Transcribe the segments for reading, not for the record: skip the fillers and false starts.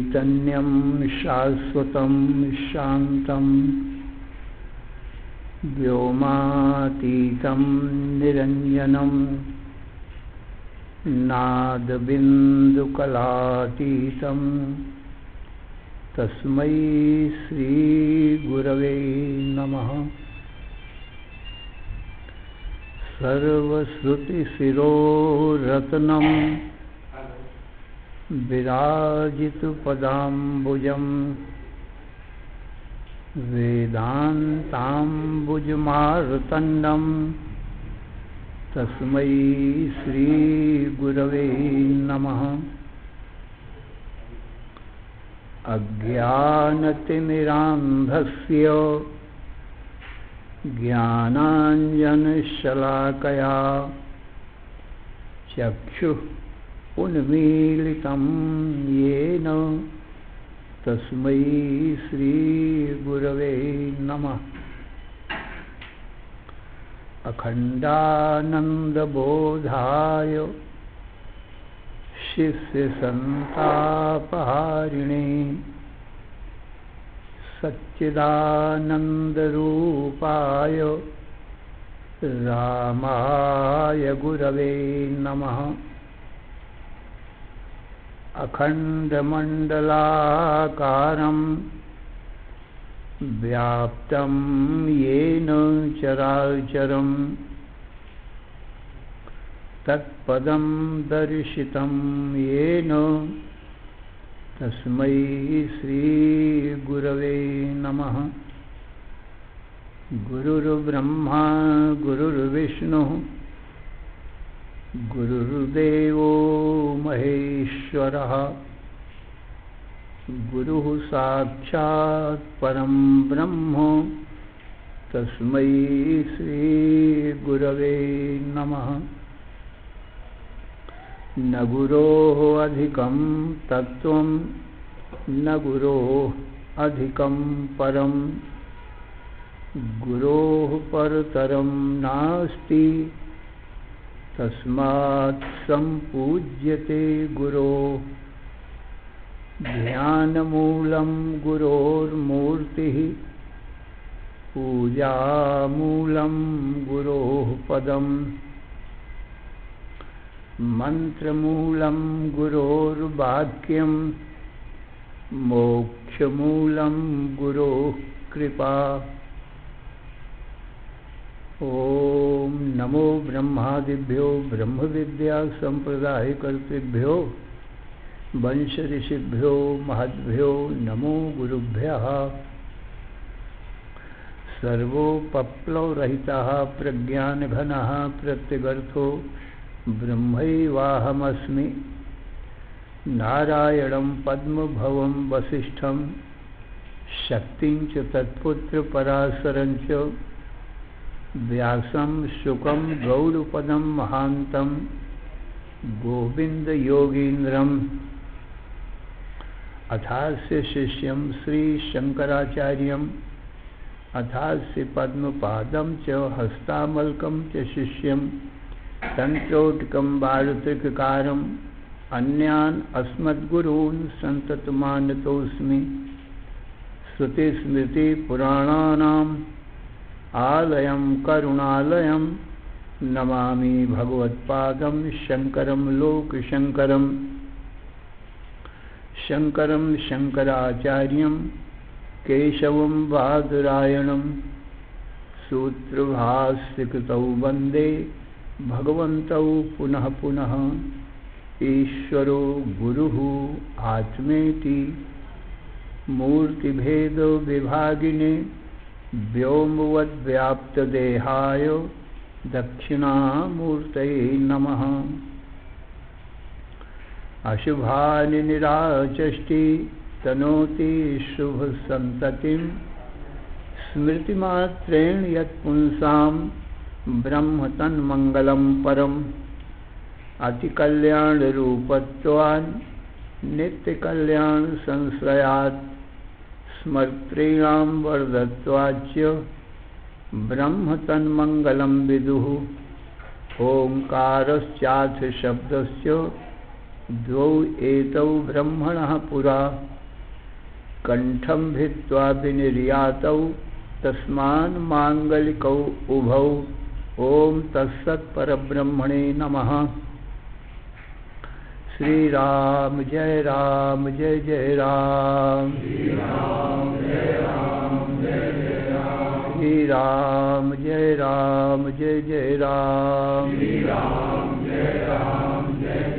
चैतन्यं शाश्वतं शान्तं व्योमातीतं निरञ्जनं नादबिन्दुकलातीतं तस्मै श्रीगुरवे नमः। सर्वश्रुतिशिरोरत्नं विराजितपदाम्बुजं वेदान्ताम्बुजमार्तण्डं तस्मै श्रीगुरवे नमः। अज्ञानतिमिरान्धस्य ज्ञानाञ्जनशलाकया चक्षुः उन्मीलितं येन तस्मै श्रीगुरवे नमः। अखण्डानन्दबोधाय शिष्यसन्तापहारिणे सच्चिदानन्दरूपाय रामाय गुरवे नमः। अखण्डमण्डलाकारं व्याप्तं येन चराचरं तत्पदं दर्शितं येन तस्मै श्रीगुरवे नमः। गुरुर्ब्रह्मा गुरुर्विष्णुः गुरुर्देवो महेश्वरः गुरुः साक्षात् परं ब्रह्म तस्मै श्रीगुरवे नमः। न गुरोः अधिकं तत्त्वं न गुरोः अधिकं परं गुरोः परतरं नास्ति तस्मात् सम्पूज्यते गुरोः। ध्यानमूलं गुरोर्मूर्तिः पूजामूलं गुरोः पदम् मंत्रमूलं गुरोर्वाक्यं मोक्षमूलं गुरोः कृपा। ओम नमो ब्रह्मादिभ्यो ब्रह्मविद्या संप्रदायकर्तृभ्यो वंश ऋषिभ्यो महद्भ्यो नमो गुरुभ्यः। सर्वोपप्लवरहितः प्रज्ञानघनः प्रत्यगर्थो ब्रह्मैवाहमस्मि। नारायणं पद्मभवं वसिष्ठं शक्तिं च तत्पुत्रपराशरं च व्यासं शुकं गौडपदं महान्तं गोविन्दयोगीन्द्रम् अथास्य शिष्यं श्रीशङ्कराचार्यम् अथास्य पद्मपादं च हस्तामलकं च शिष्यं तंत्रोटकं बालत्रिककारम् अन्यान् अस्मद्गुरून् सन्ततमानतोऽस्मि। श्रुतिस्मृतिपुराणानाम् आलयं करुणालयं नमामि भगवत्पादं शङ्करं लोकशङ्करं। शङ्करं शङ्कराचार्यं केशवं बादरायणं सूत्रभाष्यकृतौ वन्दे भगवन्तौ पुनः पुनः। ईश्वरो गुरुः आत्मेति मूर्तिभेद विभागिने व्योमवद्व्याप्तदेहाय दक्षिणामूर्तये नमः। अशुभानि निराचष्टि तनोति शुभसन्ततिं स्मृतिमात्रेण यत्पुंसां ब्रह्म तन्मङ्गलं परम्। अतिकल्याणरूपत्वान् नित्यकल्याणसंश्रयात् स्मर्तॄणां वर्धत्वाच्च ब्रह्म तन्मङ्गलं विदुः। ओंकारश्चाथ शब्दस्य द्वौ एतौ ब्रह्मणः पुरा कंठं भित्त्वा विनिर्यातौ तस्मान् मांगलिकौ उभौ। ओम तत्सत् परब्रह्मणे नमः। श्री राम जय जय राम। श्री राम जय राम जय जय राम। श्री राम जय राम जय जय राम। श्री राम जय राम जय जय राम।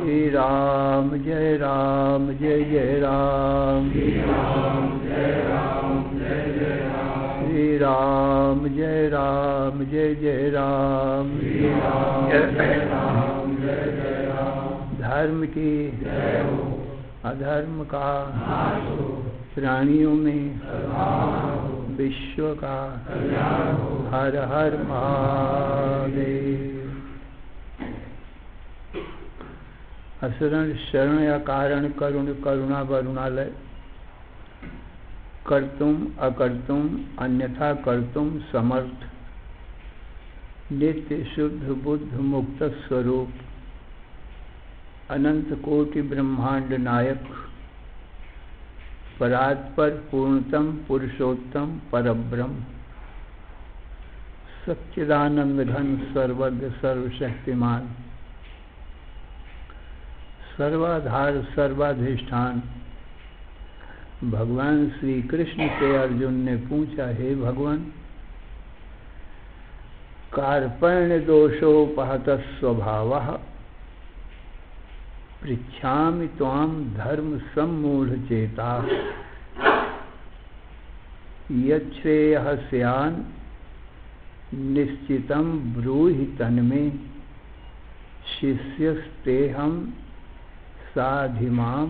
श्री राम जय राम जय जय राम। श्री राम जय राम जय जय राम। धर्म की अधर्म का प्राणियों में विश्व का हर हर महादेव। असरण शरण या कारण करुण करुणा वरुणालय। कर्तुम अकर्तुम अन्यथा कर्तुम समर्थ। नित्य शुद्ध बुद्ध मुक्त स्वरूप। अनंत कोटि ब्रह्मांड नायक। परात्पर पूर्णतम पुरुषोत्तम परब्रह्म। सच्चिदानंद घन सर्वज्ञ सर्वशक्तिमान। सर्वाधार सर्वाधिष्ठान। भगवान श्री कृष्ण से अर्जुन ने पूछा, हे भगवान, कार्पण्य दोषोपहत स्वभावः पृच्छामि त्वां धर्म सम्मूढ़ चेता। यच्छ्रेयः स्यान् निश्चितं ब्रूहि तन्मे। शिष्यस्तेहं साधिमां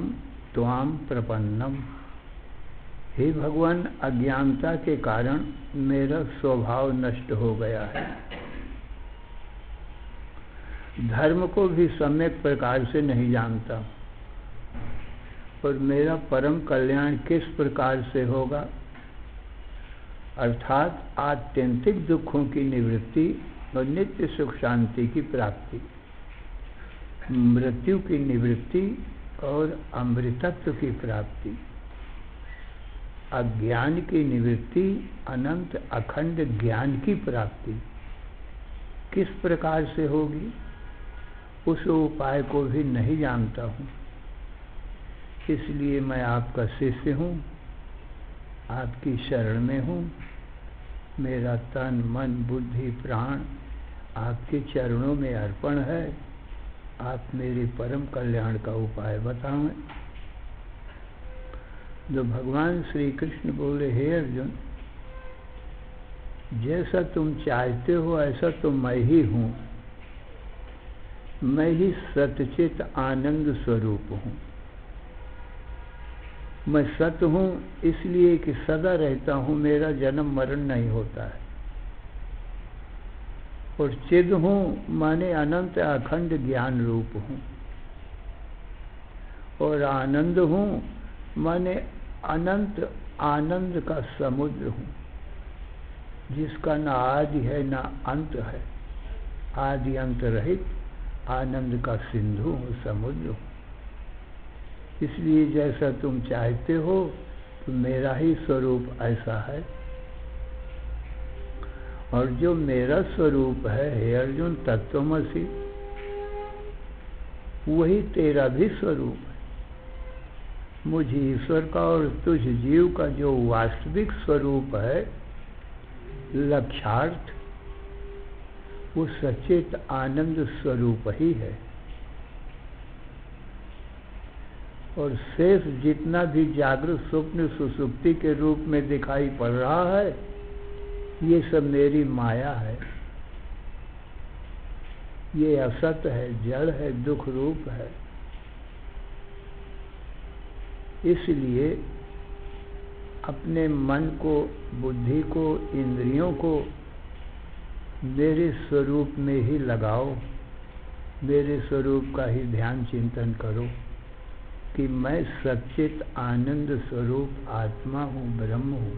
त्वां प्रपन्नम। हे भगवान, अज्ञानता के कारण मेरा स्वभाव नष्ट हो गया है। धर्म को भी सम्यक प्रकार से नहीं जानता और मेरा परम कल्याण किस प्रकार से होगा, अर्थात आत्यंतिक दुखों की निवृत्ति और नित्य सुख शांति की प्राप्ति, मृत्यु की निवृत्ति और अमृतत्व की प्राप्ति, अज्ञान की निवृत्ति, अनंत अखंड ज्ञान की प्राप्ति किस प्रकार से होगी, उस उपाय को भी नहीं जानता हूँ। इसलिए मैं आपका शिष्य हूँ, आपकी शरण में हूँ। मेरा तन मन बुद्धि प्राण आपके चरणों में अर्पण है। आप मेरे परम कल्याण का उपाय बताएं। जो भगवान श्री कृष्ण बोले, हे अर्जुन, जैसा तुम चाहते हो ऐसा तो मैं ही हूँ। मैं ही सच्चित आनंद स्वरूप हूँ। मैं सत हूँ इसलिए कि सदा रहता हूँ, मेरा जन्म मरण नहीं होता है। और चिद हूँ माने अनंत अखंड ज्ञान रूप हूँ। और आनंद हूँ माने अनंत आनंद का समुद्र हूँ, जिसका न आदि है न अंत है। आदि अंत रहित आनंद का सिंधु हूँ, समुद्र हूँ। इसलिए जैसा तुम चाहते हो तो मेरा ही स्वरूप ऐसा है। और जो मेरा स्वरूप है, हे अर्जुन, तत्वमसि, वही तेरा भी स्वरूप है। मुझ ईश्वर का और तुझ जीव का जो वास्तविक स्वरूप है, लक्ष्यार्थ, वो सचेत आनंद स्वरूप ही है। और शेष जितना भी जागृत स्वप्न सुसुप्ति के रूप में दिखाई पड़ रहा है, ये सब मेरी माया है। ये असत है, जड़ है, दुख रूप है। इसलिए अपने मन को, बुद्धि को, इंद्रियों को मेरे स्वरूप में ही लगाओ। मेरे स्वरूप का ही ध्यान चिंतन करो कि मैं सच्चित आनंद स्वरूप आत्मा हूँ, ब्रह्म हूँ।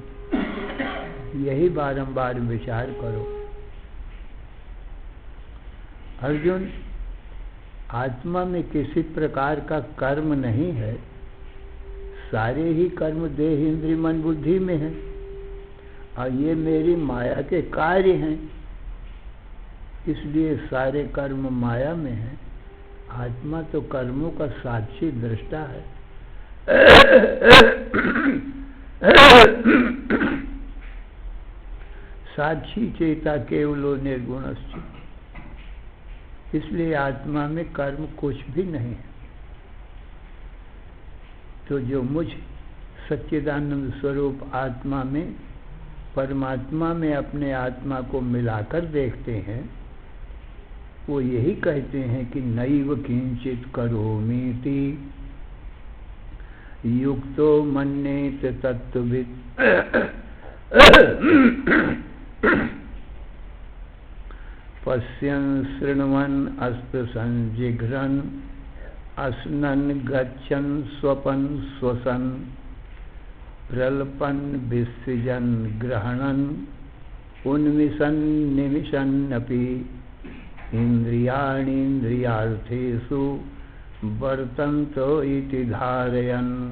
यही बारंबार विचार करो। अर्जुन, आत्मा में किसी प्रकार का कर्म नहीं है, सारे ही कर्म देह इंद्रिय मन बुद्धि में हैं और ये मेरी माया के कार्य हैं, इसलिए सारे कर्म माया में हैं। आत्मा तो कर्मों का साक्षी दृष्टा है। साक्षी चेता केवलो निर्गुणस्य, इसलिए आत्मा में कर्म कुछ भी नहीं है। तो जो मुझ सच्चिदानंद स्वरूप आत्मा में, परमात्मा में अपने आत्मा को मिलाकर देखते हैं, वो यही कहते हैं कि नैव किंचित करोमीति युक्तो मन्येत तत्त्ववित्। पश्यन् शृण्वन् अस्पृशन् जिघ्रन् अस्नन् गच्छन् स्वपन् श्वसन् प्रल्पन् विसृजन् ग्रहणन् उन्मिषन् निमिषन्नपि इंद्रियाणीन्द्रियार्थेषु वर्तन्तो इति धारयन्।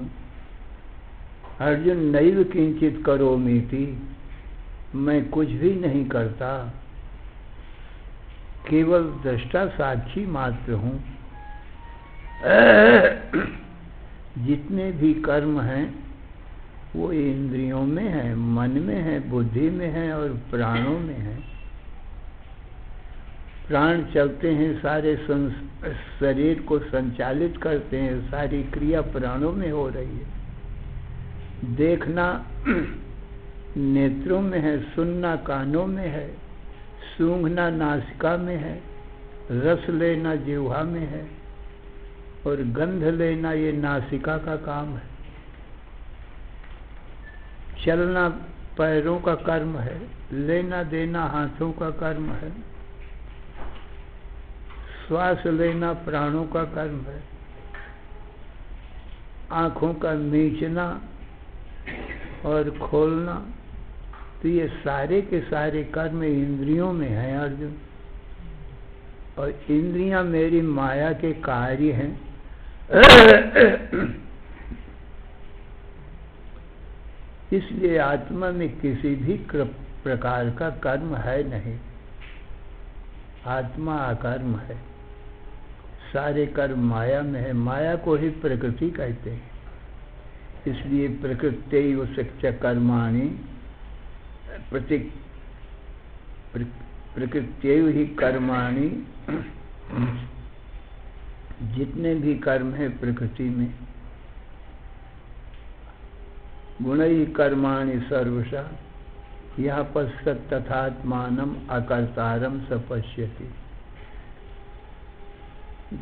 अर्जुन, नैव किंचित करोमीति, मैं कुछ भी नहीं करता, केवल दृष्टा साक्षी मात्र हूँ। जितने भी कर्म हैं वो इंद्रियों में है, मन में है, बुद्धि में है और प्राणों में है। प्राण चलते हैं, सारे शरीर को संचालित करते हैं, सारी क्रिया प्राणों में हो रही है। देखना नेत्रों में है, सुनना कानों में है, सूंघना नासिका में है, रस लेना जिह्वा में है और गंध लेना ये नासिका का काम है। चलना पैरों का कर्म है, लेना देना हाथों का कर्म है, श्वास लेना प्राणों का कर्म है, आँखों का मीचना और खोलना, तो ये सारे के सारे कर्म इंद्रियों में हैं अर्जुन। और इंद्रियां मेरी माया के कार्य हैं। इसलिए आत्मा में किसी भी प्रकार का कर्म है नहीं, आत्मा अकर्म है। सारे कर्म माया में है, माया को ही प्रकृति कहते हैं। इसलिए प्रकृत्यैव सच्च कर्माणि, प्रकृत्यैव ही कर्माणि, जितने भी कर्म है प्रकृति में, गुणैः कर्माणि सर्वशः यः पश्यत् तथात्मानम् अकर्तारं स पश्यति।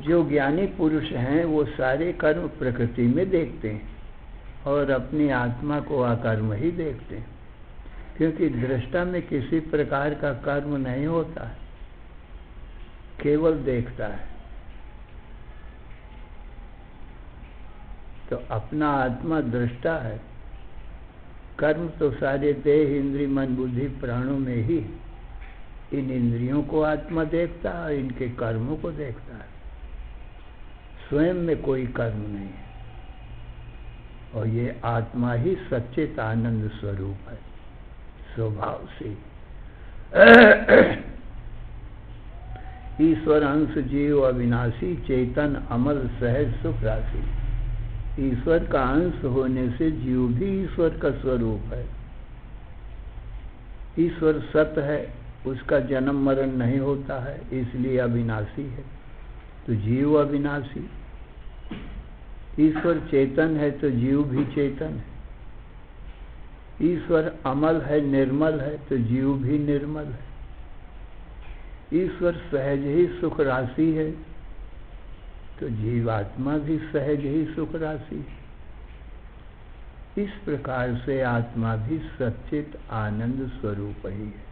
जो ज्ञानी पुरुष हैं वो सारे कर्म प्रकृति में देखते हैं और अपनी आत्मा को अकर्म ही देखते हैं, क्योंकि दृष्टा में किसी प्रकार का कर्म नहीं होता है, केवल देखता है। तो अपना आत्मा दृष्टा है, कर्म तो सारे देह इंद्रिय मन बुद्धि प्राणों में ही। इन इंद्रियों को आत्मा देखता है, इनके कर्मों को देखता है, स्वयं में कोई कर्म नहीं है। और ये आत्मा ही सच्चित आनंद स्वरूप है स्वभाव से। ईश्वर अंश जीव अविनाशी चेतन अमल सहज सुख राशि। ईश्वर का अंश होने से जीव भी ईश्वर का स्वरूप है। ईश्वर सत्य है, उसका जन्म मरण नहीं होता है, इसलिए अविनाशी है। तो जीव अविनाशी। ईश्वर चेतन है तो जीव भी चेतन है। ईश्वर अमल है, निर्मल है, तो जीव भी निर्मल है। ईश्वर सहज ही सुख राशि है तो जीवात्मा भी सहज ही सुख राशि है। इस प्रकार से आत्मा भी सच्चित आनंद स्वरूप ही है।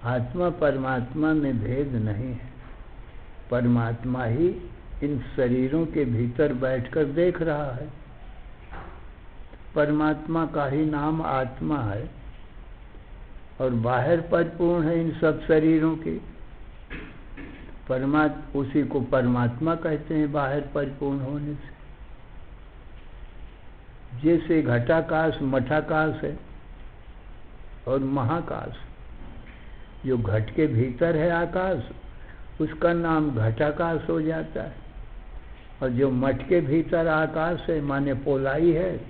आत्मा परमात्मा में भेद नहीं है। परमात्मा ही इन शरीरों के भीतर बैठकर देख रहा है। परमात्मा का ही नाम आत्मा है और बाहर परिपूर्ण है इन सब शरीरों के। उसी को परमात्मा कहते हैं, बाहर परिपूर्ण होने से। जैसे घटाकाश मठाकाश है और महाकाश। जो घट के भीतर है आकाश, उसका नाम घटाकाश हो जाता है, और जो मठ के भीतर आकाश है माने पोलाई है,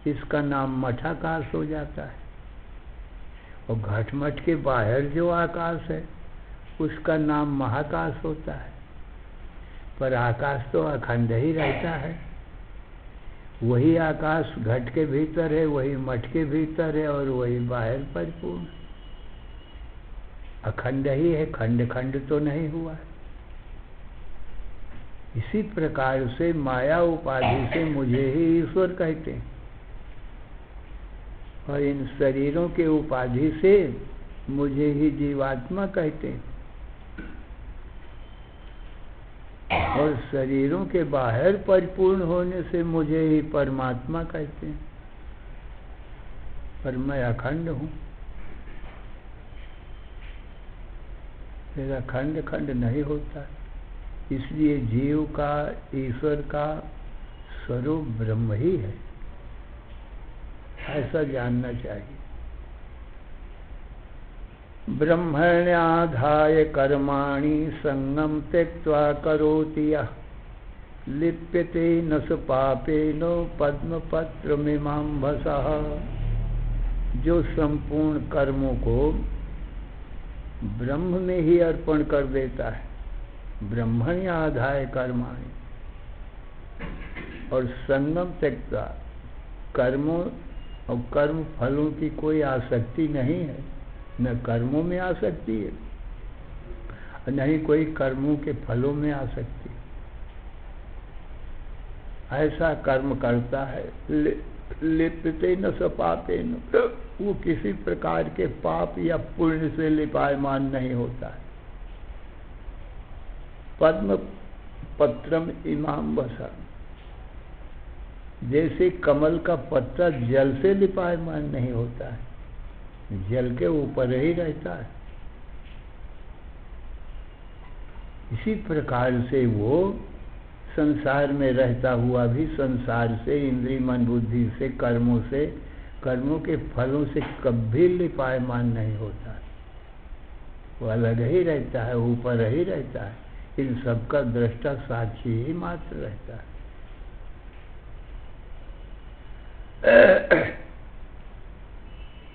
इसका नाम मठाकाश हो जाता है। और घट मठ के बाहर जो आकाश है उसका नाम महाकाश होता है। पर आकाश तो अखंड ही रहता है। वही आकाश घट के भीतर है, वही मठ के भीतर है, और वही बाहर परिपूर्ण अखंड ही है, खंड खंड तो नहीं हुआ है। इसी प्रकार से माया उपाधि से मुझे ही ईश्वर कहते हैं, और इन शरीरों के उपाधि से मुझे ही जीवात्मा कहते हैं, और शरीरों के बाहर परिपूर्ण होने से मुझे ही परमात्मा कहते हैं। पर मैं अखंड हूँ, मेरा खंड खंड नहीं होता। इसलिए जीव का ईश्वर का स्वरूप ब्रह्म ही है, ऐसा जानना चाहिए। ब्रह्मण्याधाय कर्माणि संगम त्यक्त्वा करोति यः लिप्यते न स पापेन पद्मपत्रमिमाम्भसः। जो संपूर्ण कर्मों को ब्रह्म में ही अर्पण कर देता है, ब्रह्मण्याधाय कर्माणि, और संगम त्यक्त्वा, कर्मों और कर्म फलों की कोई आसक्ति नहीं है, न कर्मों में आसक्ति है और न ही कोई कर्मों के फलों में आसक्ति। ऐसा कर्म करता है, लिप्यते न स पापेन, वो किसी प्रकार के पाप या पुण्य से लिपायमान नहीं होता है। पद्म पत्रम इमाम्भसा, जैसे कमल का पत्ता जल से लिपायमान नहीं होता है, जल के ऊपर ही रहता है, इसी प्रकार से वो संसार में रहता हुआ भी संसार से, इंद्रिय मन बुद्धि से, कर्मों के फलों से कभी लिपायमान नहीं होता है। वो अलग ही रहता है, ऊपर ही रहता है, इन सबका दृष्टा साक्षी ही मात्र रहता है।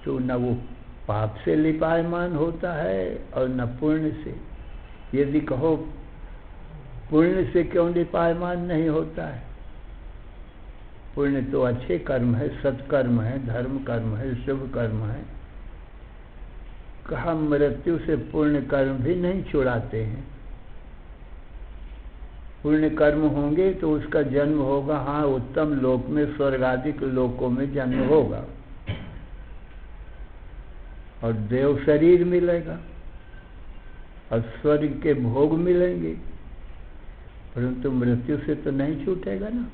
तो न वो पाप से लिपायमान होता है और न पुण्य से। यदि कहो पुण्य से क्यों लिपायमान नहीं होता है, पुण्य तो अच्छे कर्म है, सत्कर्म है, धर्म कर्म है, शुभ कर्म है। कहा मृत्यु से पुण्य कर्म भी नहीं छुड़ाते हैं। पुण्य कर्म होंगे तो उसका जन्म होगा, हाँ, उत्तम लोक में, स्वर्गादिक लोकों में जन्म होगा और देव शरीर मिलेगा और स्वर्ग के भोग मिलेंगे, परंतु मृत्यु से तो नहीं छूटेगा ना।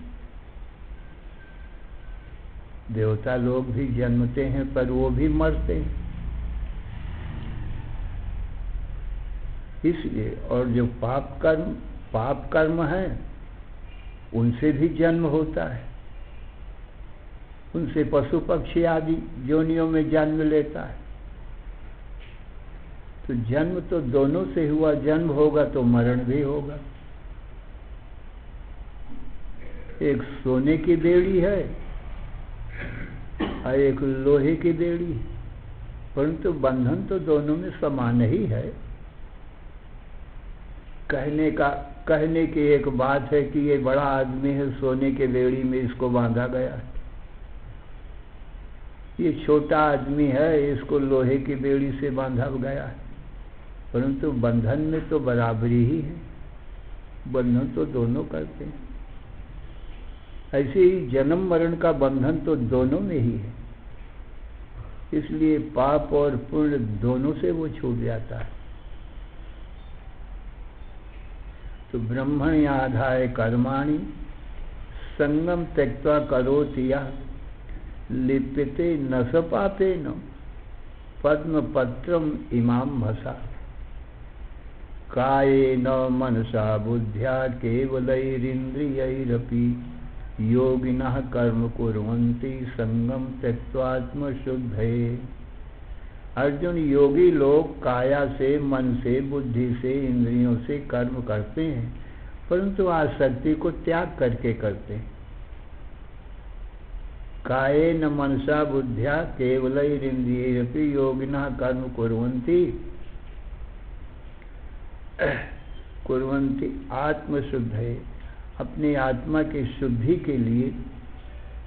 देवता लोग भी जन्मते हैं पर वो भी मरते हैं। इसलिए, और जो पाप कर्म है उनसे भी जन्म होता है, उनसे पशु पक्षी आदि योनियों में जन्म लेता है। तो जन्म तो दोनों से हुआ, जन्म होगा तो मरण भी होगा। एक सोने की बेड़ी है और एक लोहे की बेड़ी, परंतु बंधन तो दोनों में समान ही है। कहने की एक बात है कि ये बड़ा आदमी है, सोने के बेड़ी में इसको बांधा गया है। ये छोटा आदमी है, इसको लोहे की बेड़ी से बांधा गया है, परंतु बंधन में तो बराबरी ही है, बंधन तो दोनों करते हैं। ऐसे ही जन्म मरण का बंधन तो दोनों में ही है, इसलिए पाप और पुण्य दोनों से वो छूट जाता है। तो ब्रह्मण्याधाय कर्माणि संगम त्यक्त्वा करोति यः लिप्यते न स पापेन पद्मपत्रम इमाम्भसा। कायेन मनसा बुद्ध्या केवलैरिन्द्रियैरपि योगिनः कर्म कुर्वन्ति संगम त्यक्त्वात्मशुद्धये। अर्जुन, योगी लोग काया से, मन से, बुद्धि से, इंद्रियों से कर्म करते हैं, परंतु आसक्ति को त्याग करके करते हैं। कायेन मनसा बुद्ध्या केवलैरिन्द्रियैरपि योगिनः कर्म कुर्वन्ति आत्मशुद्धये। अपनी आत्मा की शुद्धि के लिए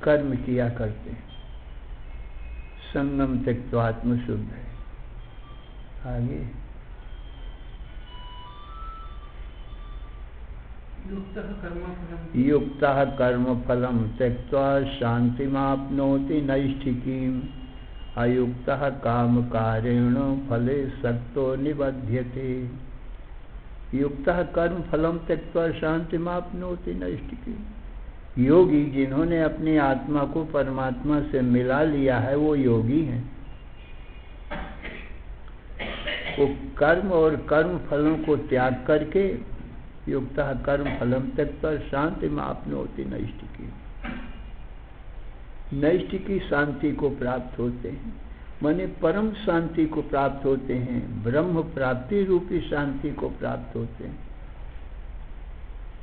कर्म किया करते हैं। संगम त्यक्त्वा आत्मशुद्धये। आगे युक्तः कर्मफलं त्यक्त्वा शान्तिमाप्नोति नैष्ठिकीम्। अयुक्तः कामकारेण फले सक्तो निबध्यते। युक्तः कर्मफलं त्यक्त्वा शान्तिमाप्नोति नैष्ठिकीम्। योगी जिन्होंने अपनी आत्मा को परमात्मा से मिला लिया है, वो योगी हैं। वो कर्म और कर्म फलों को त्याग करके युक्तः कर्म फलम त्यक्त्वा शान्तिमाप्नोति नैष्ठिकीम्। नैष्ठिकी शांति को प्राप्त होते हैं, माने परम शांति को प्राप्त होते हैं, ब्रह्म प्राप्ति रूपी शांति को प्राप्त होते हैं।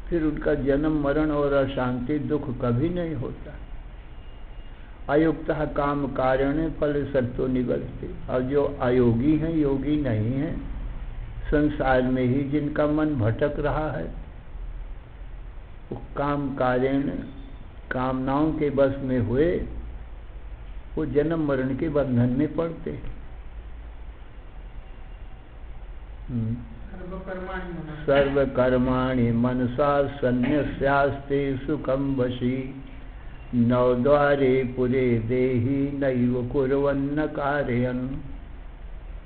फिर उनका जन्म मरण और अशांति दुख कभी नहीं होता। अयुक्तः काम कारण फल सक्तो निबध्यते। और जो अयोगी हैं, योगी नहीं हैं, संसार में ही जिनका मन भटक रहा है, वो काम कारण कामनाओं के बस में हुए वो जन्म मरण के बंधन में पड़ते हैं। सर्वकर्माणि मनसा सन्न्यस्यास्ते सुखं वशी। नवद्वारे पुरे देहि नैव कुर्वन्न कारयन्।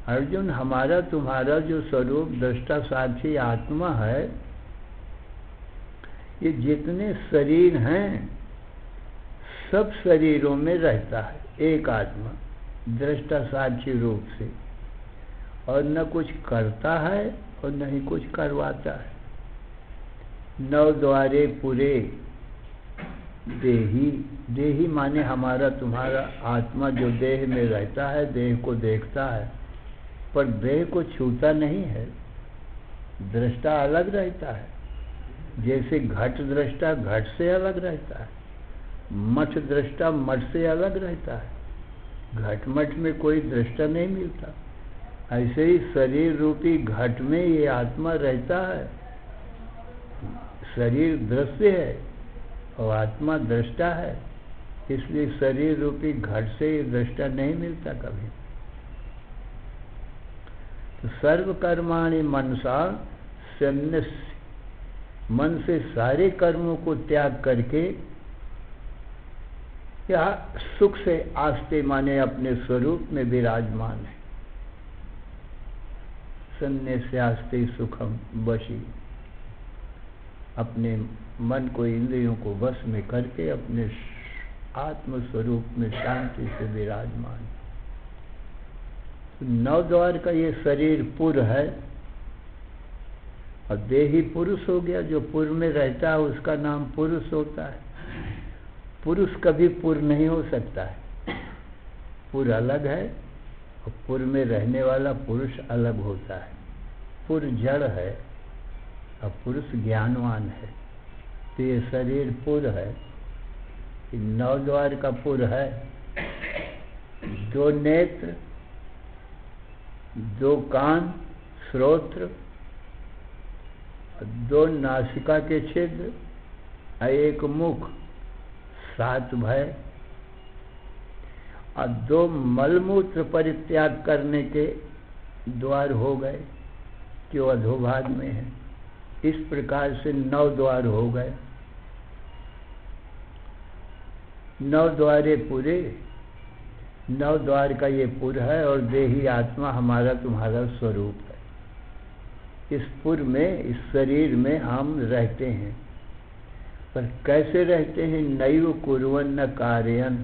अर्जुन, हमारा तुम्हारा जो स्वरूप दृष्टा साक्षी आत्मा है, ये जितने शरीर हैं सब शरीरों में रहता है एक आत्मा दृष्टा साक्षी रूप से, और न कुछ करता है और न ही कुछ करवाता है। नव द्वारे पूरे देही। देही माने हमारा तुम्हारा आत्मा जो देह में रहता है, देह को देखता है पर देह को छूता नहीं है। दृष्टा अलग रहता है, जैसे घट दृष्टा घट से अलग रहता है, मठ दृष्टा मठ से अलग रहता है। घट मठ में कोई दृष्टा नहीं मिलता। ऐसे ही शरीर रूपी घट में ये आत्मा रहता है। शरीर दृश्य है और आत्मा दृष्टा है, इसलिए शरीर रूपी घट से ये दृष्टा नहीं मिलता कभी। तो सर्व कर्माणि मनसा सन्न्यस्य। मन से सारे कर्मों को त्याग करके या सुख से आस्ते माने अपने स्वरूप में विराजमान है। सन्न्यस्य आस्ते सुखम वशी। अपने मन को इंद्रियों को वश में करके अपने आत्म स्वरूप में शांति से विराजमान। नौ द्वार का ये शरीर पुर है और देही पुरुष हो गया। जो पुर में रहता है उसका नाम पुरुष होता है। पुरुष कभी पुर नहीं हो सकता है। पुर अलग है और पुर में रहने वाला पुरुष अलग होता है। पुर जड़ है और पुरुष ज्ञानवान है। तो ये शरीर पुर है, नौ द्वार का पुर है। दो नेत्र, दो कान, श्रोत्र, दो नासिका के छिद्र, एक मुख, 7 भय और 2 मलमूत्र परित्याग करने के द्वार हो गए जो अधोभाग में है। इस प्रकार से 9 द्वार हो गए। 9 द्वारे पूरे। 9 द्वार का ये पुर है और देही आत्मा हमारा तुम्हारा स्वरूप है। इस पुर में, इस शरीर में हम रहते हैं, पर कैसे रहते हैं? नैव कुर्वन्न कारयन्।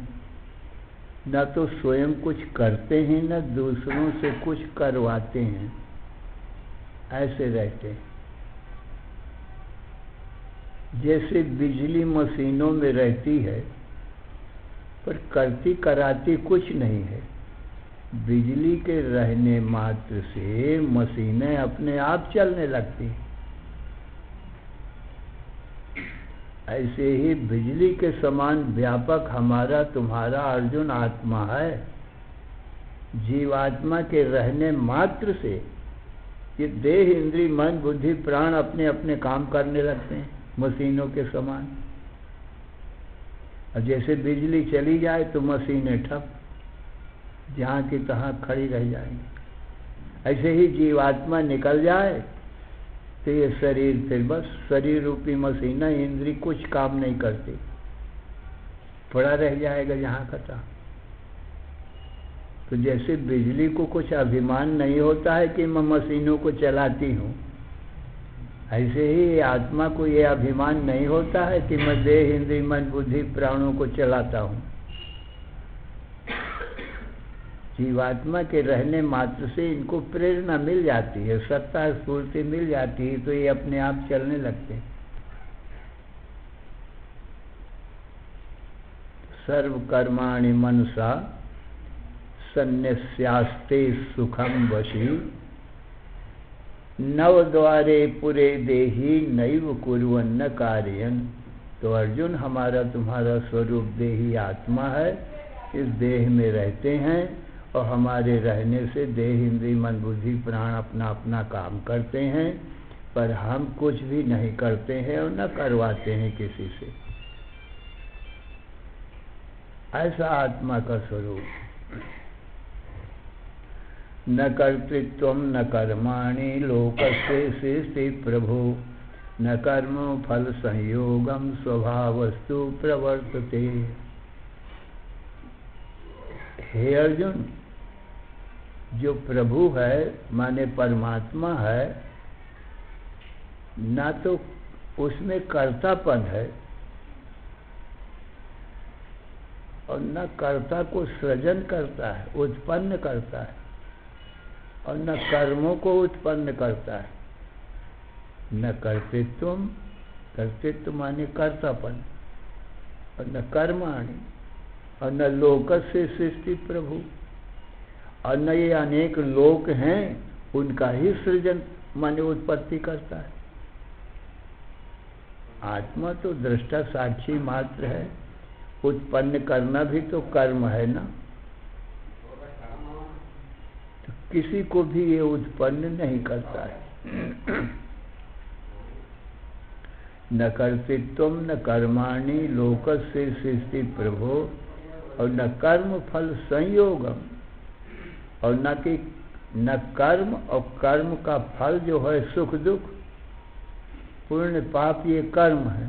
न तो स्वयं कुछ करते हैं न दूसरों से कुछ करवाते हैं, ऐसे रहते हैं। जैसे बिजली मशीनों में रहती है पर करती कराती कुछ नहीं है, बिजली के रहने मात्र से मशीनें अपने आप चलने लगती। ऐसे ही बिजली के समान व्यापक हमारा तुम्हारा अर्जुन आत्मा है। जीवात्मा के रहने मात्र से ये देह इंद्रिय मन बुद्धि प्राण अपने अपने काम करने लगते हैं मशीनों के समान। और जैसे बिजली चली जाए तो मशीनें ठप, जहाँ की तहाँ खड़ी रह जाएंगी। ऐसे ही जीवात्मा निकल जाए तो ये शरीर फिर बस शरीर रूपी मशीन इंद्रिय कुछ काम नहीं करती, पड़ा रह जाएगा जहाँ का तहाँ। तो जैसे बिजली को कुछ अभिमान नहीं होता है कि मैं मशीनों को चलाती हूँ, ऐसे ही आत्मा को ये अभिमान नहीं होता है कि मैं देह इंद्रिय मन बुद्धि प्राणों को चलाता हूँ। जीवात्मा के रहने मात्र से इनको प्रेरणा मिल जाती है, सत्ता स्फूर्ति मिल जाती है, तो ये अपने आप चलने लगते हैं। सर्व कर्माणि मनसा सन्न्यस्यास्ते सुखम वशी नवद्वारे पुरे देही नैव कुर्वन्न कार्यन। तो अर्जुन हमारा तुम्हारा स्वरूप देही आत्मा है, इस देह में रहते हैं और हमारे रहने से देह इंद्रिय मन बुद्धि प्राण अपना अपना काम करते हैं, पर हम कुछ भी नहीं करते हैं और न करवाते हैं किसी से। ऐसा आत्मा का स्वरूप। न कर्तृत्वम न कर्माणि लोकस्य सृष्टि प्रभो न कर्म फल संयोगम स्वभावस्तु प्रवर्तते। हे अर्जुन, जो प्रभु है माने परमात्मा है, ना तो उसमें कर्तापन है और न कर्ता को सृजन करता है, उत्पन्न करता है, और न कर्मों को उत्पन्न करता है। न कर्तृत्वम, कर्तृत्व माने कर्तापन, और न कर्माणि, और न लोकस्य सृष्टि प्रभु, और न ये अनेक लोक हैं उनका ही सृजन माने उत्पत्ति करता है। आत्मा तो दृष्टा साक्षी मात्र है, उत्पन्न करना भी तो कर्म है ना। तो किसी को भी ये उत्पन्न नहीं करता है। न कर्तृत्वम न कर्माणि लोकस्य सृष्टि प्रभो, और न कर्म फल संयोगम, और न कि न कर्म और कर्म का फल जो है सुख दुख, पुण्य पाप ये कर्म है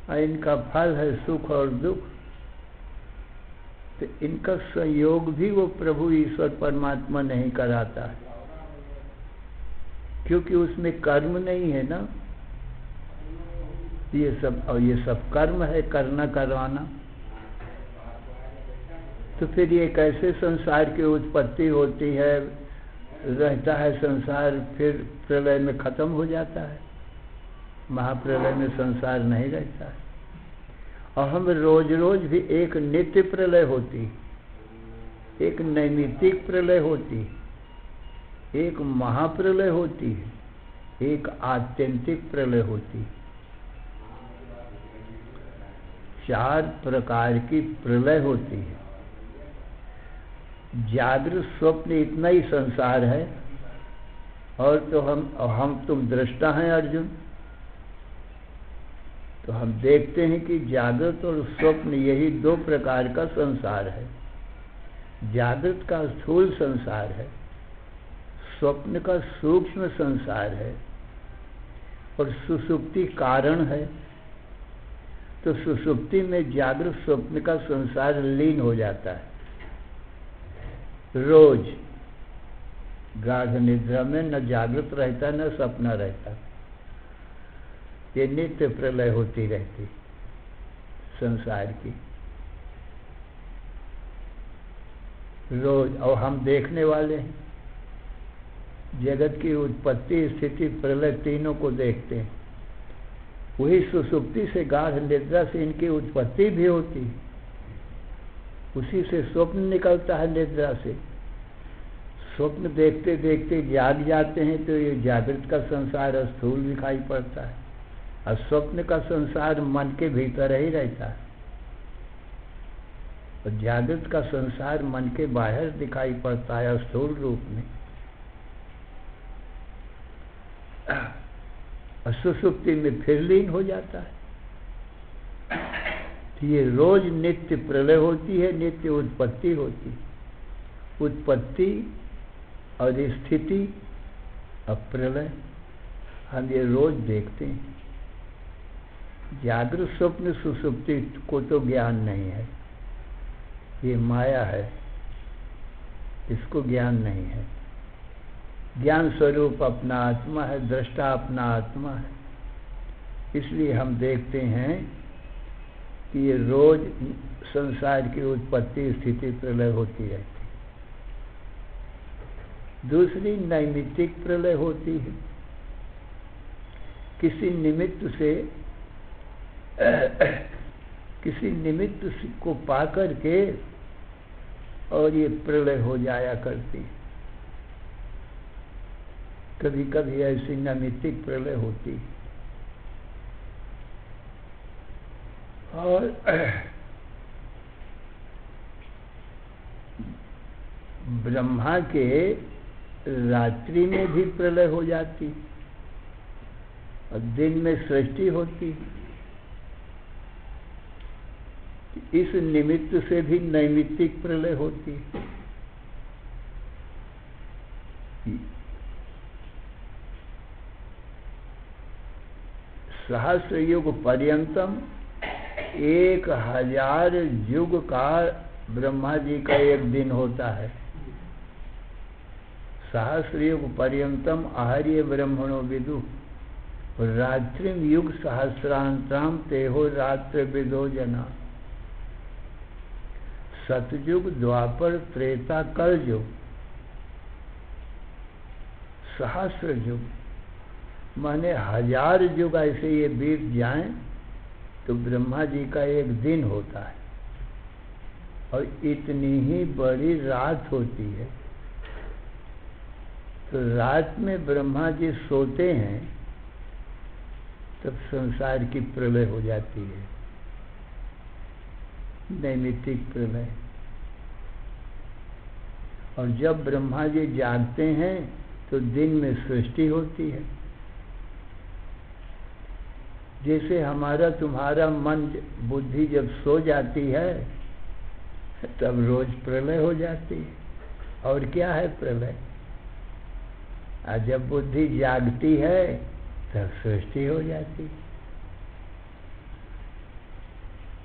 और इनका फल है सुख और दुख। तो इनका संयोग भी वो प्रभु ईश्वर परमात्मा नहीं कराता है, क्योंकि उसमें कर्म नहीं है ना। ये सब कर्म है, करना करवाना। तो फिर ये कैसे संसार की उत्पत्ति होती है, रहता है संसार, फिर प्रलय में खत्म हो जाता है। महाप्रलय में संसार नहीं रहता है। और हम रोज रोज भी एक नित्य प्रलय होती, एक नैमित्तिक प्रलय होती, एक महाप्रलय होती है, एक आत्यंतिक प्रलय होती। 4 प्रकार की प्रलय होती है। जागृत स्वप्न इतना ही संसार है, और तो हम तुम दृष्टा हैं अर्जुन। तो हम देखते हैं कि जागृत और स्वप्न यही 2 प्रकार का संसार है। जागृत का स्थूल संसार है, स्वप्न का सूक्ष्म संसार है, और सुषुप्ति कारण है। तो सुषुप्ति में जागृत स्वप्न का संसार लीन हो जाता है। रोज गाढ़ निद्रा में न जागृत रहता न सपना रहता। ये नित्य प्रलय होती रहती संसार की रोज। और हम देखने वाले हैं, जगत की उत्पत्ति स्थिति प्रलय तीनों को देखते हैं। वही सुसुप्ति से गाढ़ निद्रा से इनकी उत्पत्ति भी होती है, उसी से स्वप्न निकलता है निद्रा से। स्वप्न देखते देखते जाग जाते हैं तो ये जागृत का संसार स्थूल दिखाई पड़ता है, और स्वप्न का संसार मन के भीतर ही रहता है, और जागृत का संसार मन के बाहर दिखाई पड़ता है स्थूल रूप में। सुसुप्ति में फिर लीन हो जाता है। तो ये रोज नित्य प्रलय होती है, नित्य उत्पत्ति होती है। उत्पत्ति और स्थिति और प्रलय हम ये रोज देखते हैं। जागृत स्वप्न सुसुप्ति को तो ज्ञान नहीं है, ये माया है, इसको ज्ञान नहीं है। ज्ञान स्वरूप अपना आत्मा है, दृष्टा अपना आत्मा है। इसलिए हम देखते हैं कि ये रोज संसार की उत्पत्ति स्थिति प्रलय होती रहती है। दूसरी नैमित्तिक प्रलय होती है, किसी निमित्त को पा करके और ये प्रलय हो जाया करती है। कभी कभी ऐसी नैमित्तिक प्रलय होती है। और ब्रह्मा के रात्रि में भी प्रलय हो जाती और दिन में सृष्टि होती। इस निमित्त से भी नैमित्तिक प्रलय होती। सहस्र युग पर्यंतम 1000 युग का ब्रह्मा जी का एक दिन होता है। सहस्र युग पर्यंतम आहार्य ब्रह्मणो विदु रात्रिम युग सहस्रांतराम तेहो रात्र विदो जना। सतयुग द्वापर त्रेता कलयुग सहस्र युग माने 1000 युग ऐसे ये बीत जाएं तो ब्रह्मा जी का एक दिन होता है। और इतनी ही बड़ी रात होती है। तो रात में ब्रह्मा जी सोते हैं तब संसार की प्रलय हो जाती है, नैमित्तिक प्रलय। और जब ब्रह्मा जी जागते हैं तो दिन में सृष्टि होती है। जैसे हमारा तुम्हारा मन बुद्धि जब सो जाती है तब रोज प्रलय हो जाती है। और क्या है प्रलय? और जब बुद्धि जागती है तब सृष्टि हो जाती है।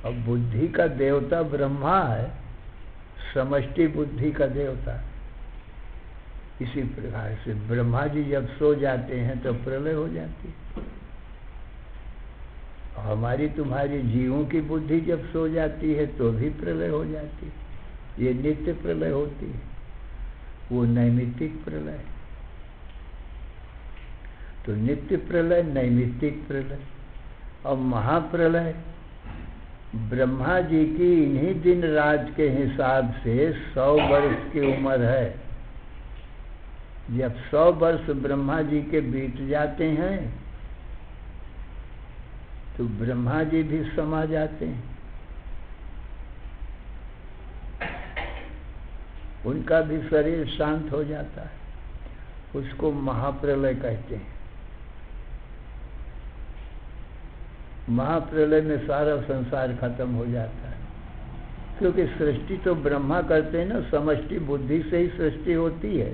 और बुद्धि का देवता ब्रह्मा है, समष्टि बुद्धि का देवता। इसी प्रकार से ब्रह्मा जी जब सो जाते हैं तो प्रलय हो जाती है। हमारी तुम्हारी जीवों की बुद्धि जब सो जाती है तो भी प्रलय हो जाती है। ये नित्य प्रलय होती है, वो नैमित्तिक प्रलय। तो नित्य प्रलय, नैमित्तिक प्रलय और महाप्रलय ब्रह्मा जी की इन्हीं दिन रात के हिसाब से 100 वर्ष की उम्र है। जब 100 वर्ष ब्रह्मा जी के बीत जाते हैं तो ब्रह्मा जी भी समा जाते हैं। उनका भी शरीर शांत हो जाता है। उसको महाप्रलय कहते हैं। महाप्रलय में सारा संसार खत्म हो जाता है। क्योंकि सृष्टि तो ब्रह्मा करते हैं ना, समष्टि बुद्धि से ही सृष्टि होती है।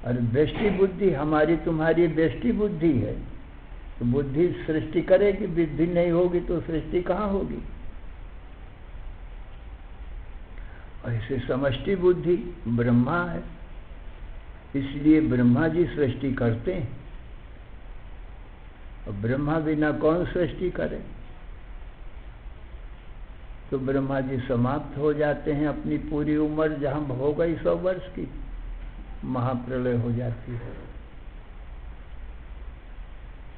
और व्यष्टि बुद्धि हमारी तुम्हारी व्यष्टि बुद्धि है। तो बुद्धि सृष्टि करेगी, बुद्धि नहीं होगी तो सृष्टि कहाँ होगी? ऐसे समष्टि बुद्धि ब्रह्मा है, इसलिए ब्रह्मा जी सृष्टि करते हैं। और ब्रह्मा बिना कौन सृष्टि करे? तो ब्रह्मा जी समाप्त हो जाते हैं। अपनी पूरी उम्र जहाँ हो गई 100 वर्ष की, महाप्रलय हो जाती है।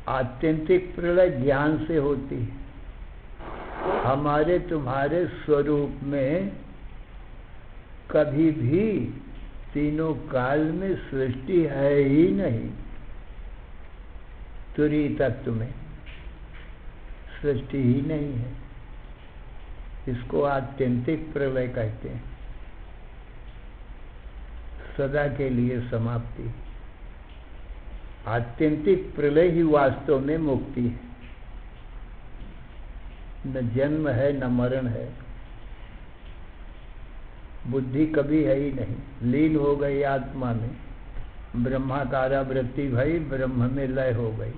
आत्यंतिक प्रलय ज्ञान से होती है। हमारे तुम्हारे स्वरूप में कभी भी तीनों काल में सृष्टि है ही नहीं। तुरीय तत्व में सृष्टि ही नहीं है। इसको आत्यंतिक प्रलय कहते हैं, सदा के लिए समाप्ति। आत्यंतिक प्रलय ही वास्तव में मुक्ति है। न जन्म है न मरण है, बुद्धि कभी है ही नहीं। लीन हो गई आत्मा में, ब्रह्माकारा वृत्ति भई, ब्रह्म में लय हो गई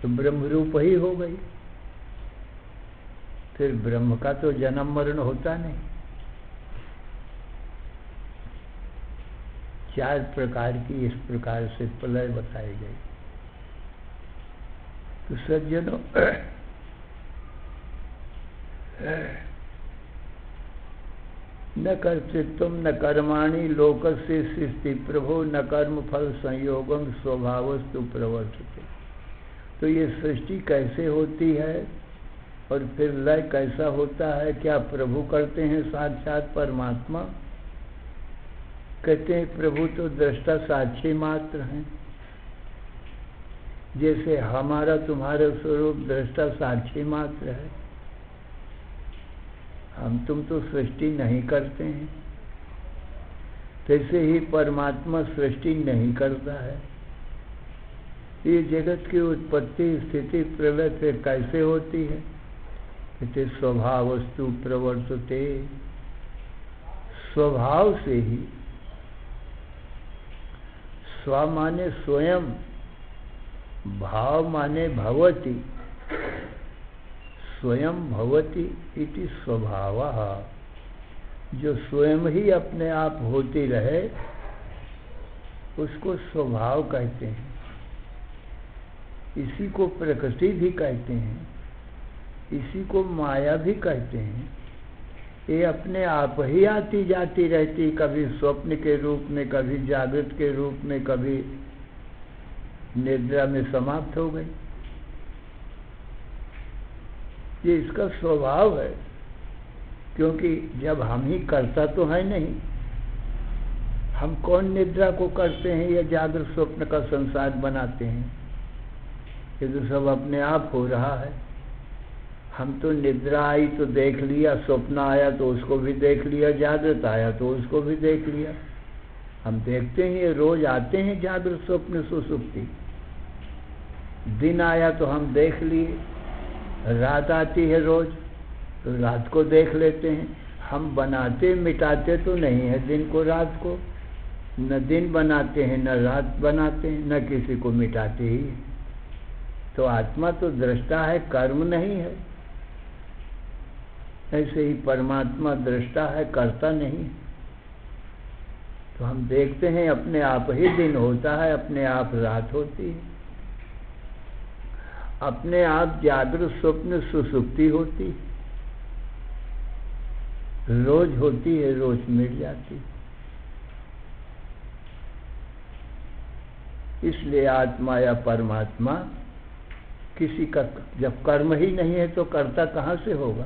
तो ब्रह्म रूप ही हो गई। फिर ब्रह्म का तो जन्म मरण होता नहीं। 4 प्रकार की इस प्रकार से प्रलय बताई गई। तो सज्जनों, न कर्तृत्वम न कर्माणि लोकस्य सृष्टि प्रभो न कर्म फल संयोगम स्वभावस्तु प्रवर्तते। तो ये सृष्टि कैसे होती है और फिर लय कैसा होता है? क्या प्रभु करते हैं साक्षात परमात्मा? कहते हैं प्रभु तो दृष्टा साक्षी मात्र हैं। जैसे हमारा तुम्हारा स्वरूप दृष्टा साक्षी मात्र है, हम तुम तो सृष्टि नहीं करते हैं। तैसे ही परमात्मा सृष्टि नहीं करता है। ये जगत की उत्पत्ति स्थिति प्रलय फिर कैसे होती है? कहते स्वभावस्तु प्रवर्तते। स्वभाव से ही, स्व माने स्वयं, भाव माने भवति, स्वयं भवति इति स्वभावः। जो स्वयं ही अपने आप होती रहे उसको स्वभाव कहते हैं। इसी को प्रकृति भी कहते हैं, इसी को माया भी कहते हैं। ये अपने आप ही आती जाती रहती, कभी स्वप्न के रूप में, कभी जागृत के रूप में, कभी निद्रा में समाप्त हो गई। ये इसका स्वभाव है, क्योंकि जब हम ही करता तो है नहीं। हम कौन निद्रा को करते हैं या जागृत स्वप्न का संसार बनाते हैं? ये तो सब अपने आप हो रहा है। हम तो निद्रा आई तो देख लिया, स्वप्न आया तो उसको भी देख लिया, जागृत आया तो उसको भी देख लिया। हम देखते हैं, ये रोज आते हैं जागृत स्वप्न सुसुप्ति। दिन आया तो हम देख लिए, रात आती है रोज तो रात को देख लेते हैं। हम बनाते मिटाते तो नहीं है दिन को रात को, न दिन बनाते हैं न रात बनाते हैं, न किसी को मिटाते ही। तो आत्मा तो दृष्टा है, कर्म नहीं है। ऐसे ही परमात्मा दृष्टा है, कर्ता नहीं। तो हम देखते हैं अपने आप ही दिन होता है, अपने आप रात होती है, अपने आप जागृत स्वप्न सुसुप्ति होती है, रोज होती है, रोज मिट जाती है। इसलिए आत्मा या परमात्मा किसी का, जब कर्म ही नहीं है तो कर्ता कहाँ से होगा?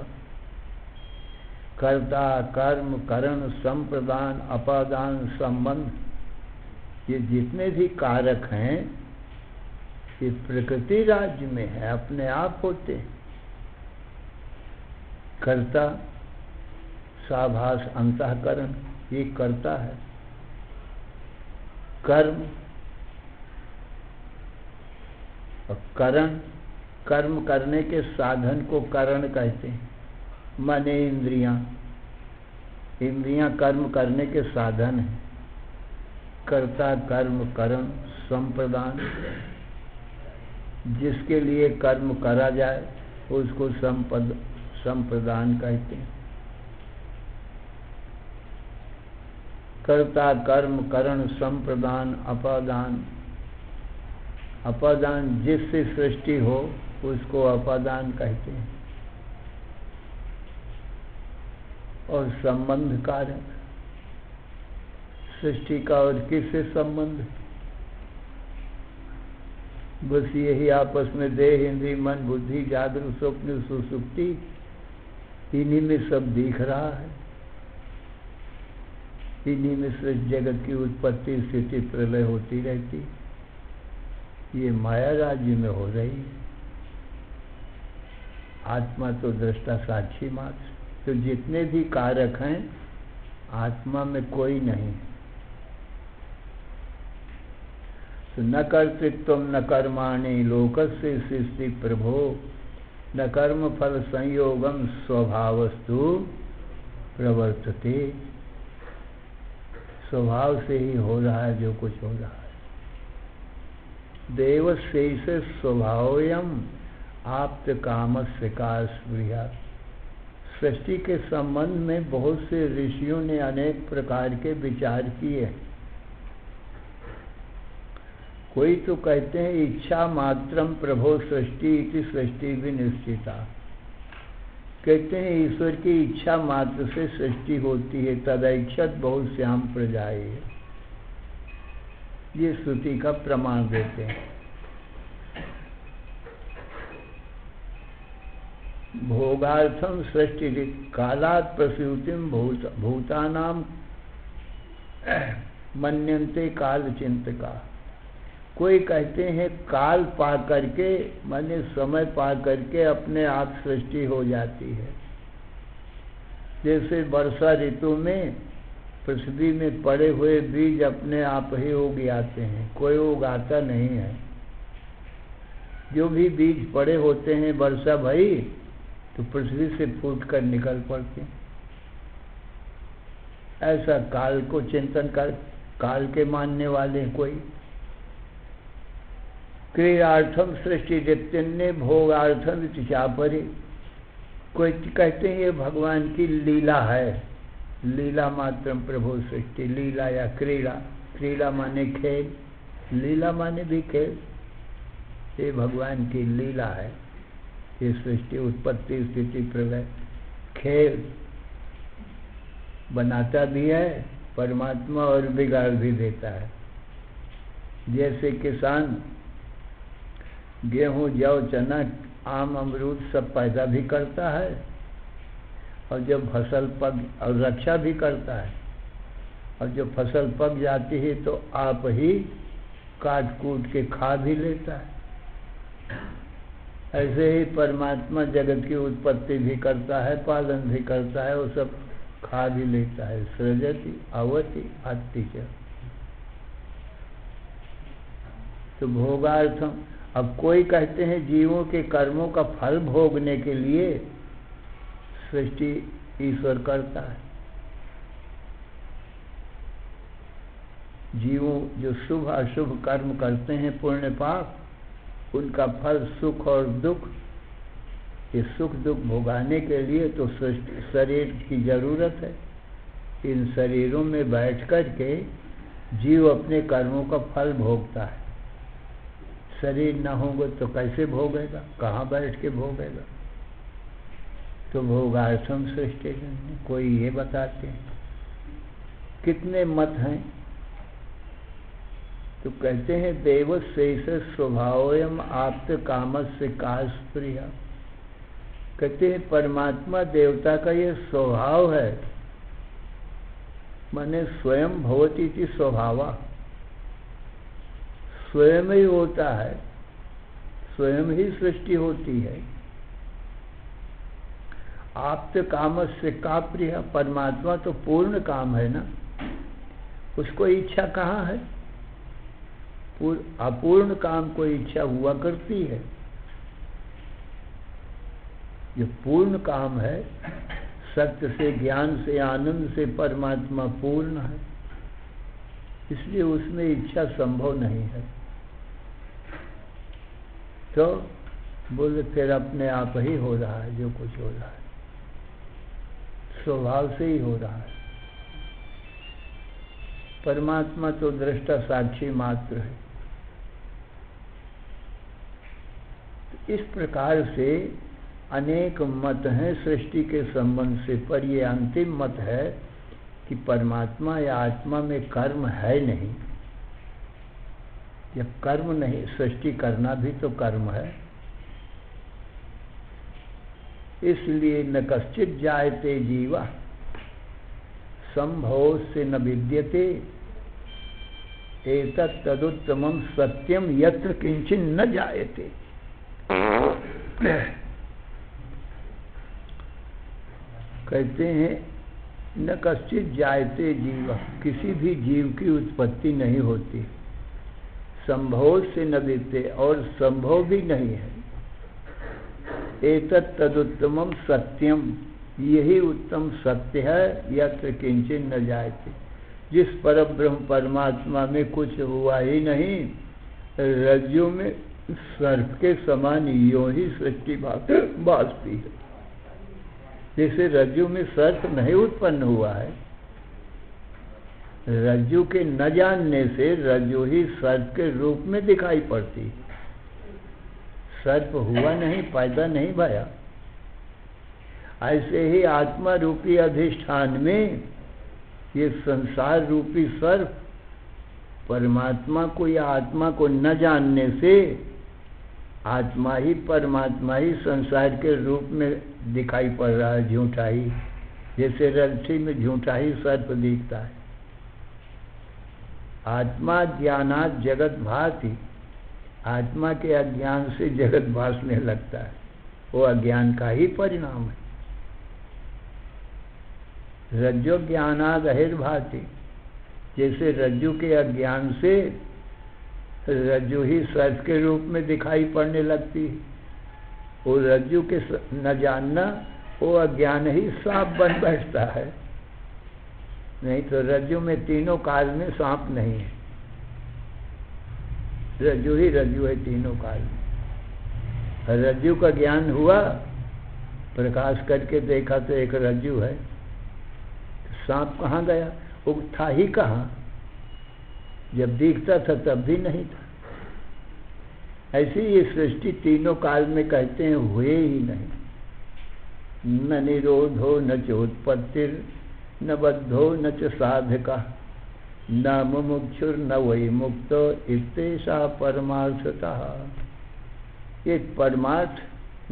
कर्ता, कर्म, करण, संप्रदान, अपादान, संबंध, ये जितने भी कारक हैं ये प्रकृति राज्य में है, अपने आप होते हैं। कर्ता साभास अंतःकरण, ये कर्ता है। कर्म और करण, कर्म करने के साधन को करण कहते हैं। माने इंद्रियां, इंद्रियां कर्म करने के साधन हैं। कर्ता, कर्म, करण, संप्रदान, जिसके लिए कर्म करा जाए उसको संप्रदान कहते हैं। कर्ता, कर्म, करण, संप्रदान, अपादान। अपादान, जिससे सृष्टि हो उसको अपादान कहते हैं। और संबंध कारक, सृष्टि का और किससे संबंध? बस यही आपस में देह, इंद्रिय, मन, बुद्धि, जागृत, स्वप्न, सुसुप्ति, इन्हीं में सब दिख रहा है। इन्हीं में से जगत की उत्पत्ति, स्थिति, प्रलय होती रहती। ये माया राज्य में हो रही है। आत्मा तो दृष्टा साक्षी मात्र। तो जितने भी कारक हैं आत्मा में कोई नहीं। तो न कर्तृत्व न कर्माणि लोकस्य सृष्टि प्रभो, न कर्म फल संयोगम स्वभावस्तु प्रवर्तते। स्वभाव से ही हो रहा है जो कुछ हो रहा है। देवशेष स्वभावयम आप्त कामस्य का स्पृहा। सृष्टि के संबंध में बहुत से ऋषियों ने अनेक प्रकार के विचार किए। कोई तो कहते हैं इच्छा मात्रम प्रभो सृष्टि इति सृष्टि भी निश्चिता। कहते हैं ईश्वर की इच्छा मात्र से सृष्टि होती है। तदैक्षत बहुत श्याम प्रजाए, ये श्रुति का प्रमाण देते हैं। भोगार्थम सृष्टि कालात् प्रसूतिम भूतानाम मन्यन्ते काल चिंतका। कोई कहते हैं काल पा करके, माने समय पा करके अपने आप सृष्टि हो जाती है। जैसे वर्षा ऋतु में पृथ्वी में पड़े हुए बीज अपने आप ही उग जाते हैं, कोई उगाता नहीं है। जो भी बीज पड़े होते हैं वर्षा भई तो पृथ्वी से फूट कर निकल पड़ते हैं। ऐसा काल को चिंतन कर, काल के मानने वाले कोई। क्रियार्थम सृष्टि जितने भोगार्थम चापरे। कोई कहते हैं ये भगवान की लीला है, लीला मात्रम प्रभु सृष्टि। लीला या क्रीड़ा, क्रीड़ा माने खेल, लीला माने भी खेल। ये भगवान की लीला है। ये सृष्टि, उत्पत्ति, स्थिति, प्रलय, खेल बनाता भी है परमात्मा और बिगाड़ भी देता है। जैसे किसान गेहूं, जौ, चना, आम, अमरूद सब पैदा भी करता है और जब फसल पक और रक्षा भी करता है, और जब फसल पक जाती है तो आप ही काट कूट के खा भी लेता है। ऐसे ही परमात्मा जगत की उत्पत्ति भी करता है, पालन भी करता है, वो सब खा भी लेता है। सृजति अवति अति च। तो भोगार्थम। अब कोई कहते हैं जीवों के कर्मों का फल भोगने के लिए सृष्टि ईश्वर करता है। जीवों जो शुभ अशुभ कर्म करते हैं, पुण्य पाप, उनका फल सुख और दुख। ये सुख दुख भोगाने के लिए तो शरीर की जरूरत है। इन शरीरों में बैठ कर के जीव अपने कर्मों का फल भोगता है। शरीर न होगा तो कैसे भोगेगा, कहाँ बैठ के भोगेगा। तो भोगार्थम सृष्टि कोई ये बताते हैं। कितने मत हैं? तो कहते हैं देवशेष स्वभावयम आप्त कामस्य का स्पृहा। कहते हैं परमात्मा देवता का ये स्वभाव है, माने स्वयं भवती थी स्वभावा। स्वयं ही होता है, स्वयं ही सृष्टि होती है। आप्त कामस्य का प्रिय। परमात्मा तो पूर्ण काम है ना, उसको इच्छा कहाँ है? अपूर्ण काम को इच्छा हुआ करती है। जो पूर्ण काम है, सत्य से, ज्ञान से, आनंद से परमात्मा पूर्ण है, इसलिए उसमें इच्छा संभव नहीं है। तो बोले फिर अपने आप ही हो रहा है जो कुछ हो रहा है, स्वभाव से ही हो रहा है। परमात्मा तो दृष्टा साक्षी मात्र है। इस प्रकार से अनेक मत हैं सृष्टि के संबंध से, पर ये अंतिम मत है कि परमात्मा या आत्मा में कर्म है नहीं। जब कर्म नहीं, सृष्टि करना भी तो कर्म है। इसलिए न कश्चित जायते जीवा संभव से न विद्यते एतत् तदुत्तमं सत्यम यत्र किंचिन न जायते। कहते हैं न कश्चित जायते जीव, किसी भी जीव की उत्पत्ति नहीं होती, संभव से न विद्यते, और संभव भी नहीं है। एतत् तदुत्तमं सत्यम, यही उत्तम सत्य है, यत्र किंचिन न जायते, जिस परब्रह्म परमात्मा में कुछ हुआ ही नहीं। रज्जु में सर्प के समान यों ही सृष्टि भासती है। जैसे रज्जु में सर्प नहीं उत्पन्न हुआ है, रज्जु के न जानने से रज्जु ही सर्प के रूप में दिखाई पड़ती। सर्प हुआ नहीं, पैदा नहीं भया। ऐसे ही आत्मा रूपी अधिष्ठान में ये संसार रूपी सर्प परमात्मा को या आत्मा को न जानने से आत्मा ही परमात्मा ही संसार के रूप में दिखाई पड़ रहा है, झूठा ही। जैसे रज्जु में झूठा ही सर्प दिखता है। आत्मा ज्ञानात् जगत भाति, आत्मा के अज्ञान से जगत भासने लगता है, वो अज्ञान का ही परिणाम है। रज्जो ज्ञानाद् अहिर्भाति, जैसे रज्जु के अज्ञान से रज्जु ही सर्प के रूप में दिखाई पड़ने लगती है। वो रज्जु के न जानना, वो अज्ञान ही सांप बन बैठता है। नहीं तो रज्जु में तीनों काल में सांप नहीं है, रज्जु ही रज्जु है तीनों काल में। रज्जु का ज्ञान हुआ, प्रकाश करके देखा तो एक रज्जु है, तो सांप कहाँ गया? वो था ही कहाँ? जब दिखता था तब भी नहीं था। ऐसी ये सृष्टि तीनों काल में कहते हैं हुए ही नहीं। न निरोधो न चोत्पत्तिर न बद्धो न च साधका न मुमुक्षुर न वै मुक्तो इत्येषा परमार्थतः। ये परमार्थ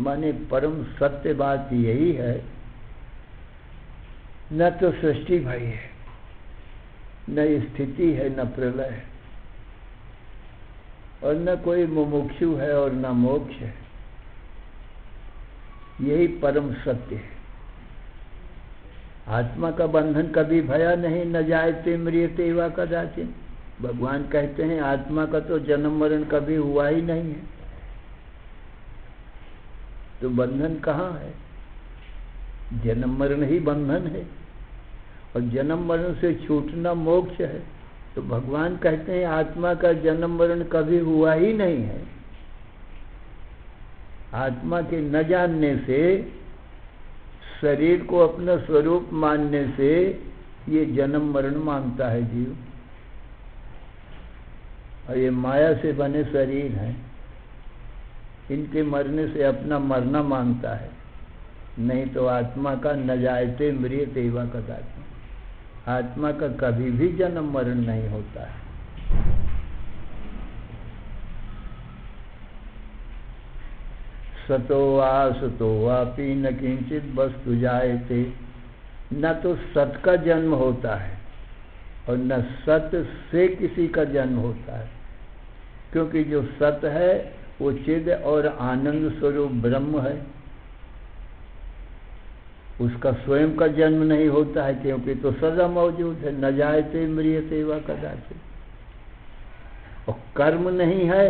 माने परम सत्य बात यही है, न तो सृष्टि भई है, न स्थिति है, न प्रलय है, और न कोई मुमुक्षु है और न मोक्ष है। यही परम सत्य है। आत्मा का बंधन कभी भया नहीं, न जायते म्रियते वा कदाचिन। भगवान कहते हैं आत्मा का तो जन्म मरण कभी हुआ ही नहीं है, तो बंधन कहाँ है? जन्म मरण ही बंधन है, और जन्म मरण से छूटना मोक्ष है। तो भगवान कहते हैं आत्मा का जन्म मरण कभी हुआ ही नहीं है। आत्मा के न जानने से, शरीर को अपना स्वरूप मानने से ये जन्म मरण मानता है जीव। और ये माया से बने शरीर हैं, इनके मरने से अपना मरना मानता है। नहीं तो आत्मा का न जायते म्रियते वा कदाचिन, आत्मा का कभी भी जन्म मरण नहीं होता है। सतो वापि न किंचित वस्तु जायते, न तो सत का जन्म होता है और न सत से किसी का जन्म होता है, क्योंकि जो सत है वो चिद और आनंद स्वरूप ब्रह्म है। उसका स्वयं का जन्म नहीं होता है, क्योंकि तो सदा मौजूद है। न जायते म्रियते वा कदाचिन। और कर्म नहीं है,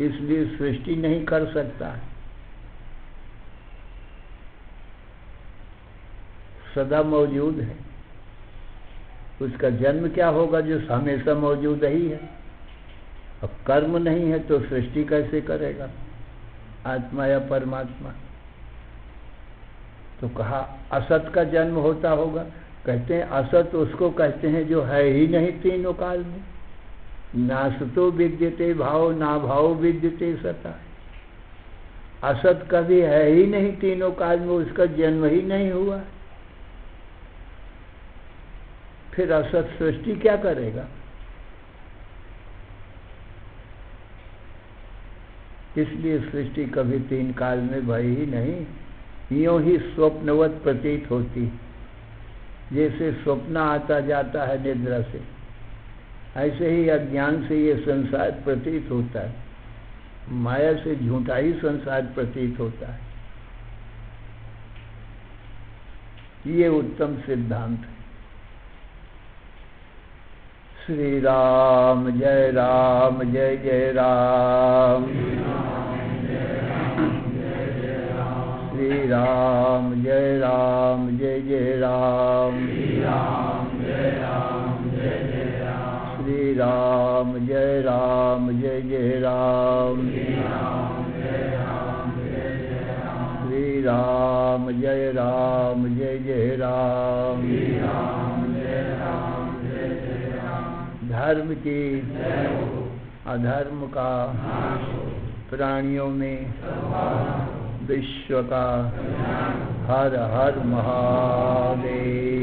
इसलिए सृष्टि नहीं कर सकता है। सदा मौजूद है, उसका जन्म क्या होगा जो हमेशा मौजूद ही है। अब कर्म नहीं है तो सृष्टि कैसे करेगा आत्मा या परमात्मा? तो कहा असत का जन्म होता होगा। कहते हैं असत उसको कहते हैं जो है ही नहीं तीनों काल में। नासतो विद्यते भाव, ना भाव विद्यते सता। असत कभी है ही नहीं तीनों काल में, उसका जन्म ही नहीं हुआ। फिर असत सृष्टि क्या करेगा? इसलिए सृष्टि कभी तीन काल में भई ही नहीं, यूं ही स्वप्नवत प्रतीत होती, जैसे स्वप्न आता जाता है निद्रा से, ऐसे ही अज्ञान से ये संसार प्रतीत होता है, माया से झूठा ही संसार प्रतीत होता है। ये उत्तम सिद्धांत है। श्री राम जय राम, जय जय राम। श्री राम जय राम, जय जय राम। श्री राम जय राम, जय जय राम। श्री राम जय राम, जय जय राम। श्री राम जय राम, जय जय राम। धर्म की अधर्म का प्राणियों में विश्व का हर हर महादेव।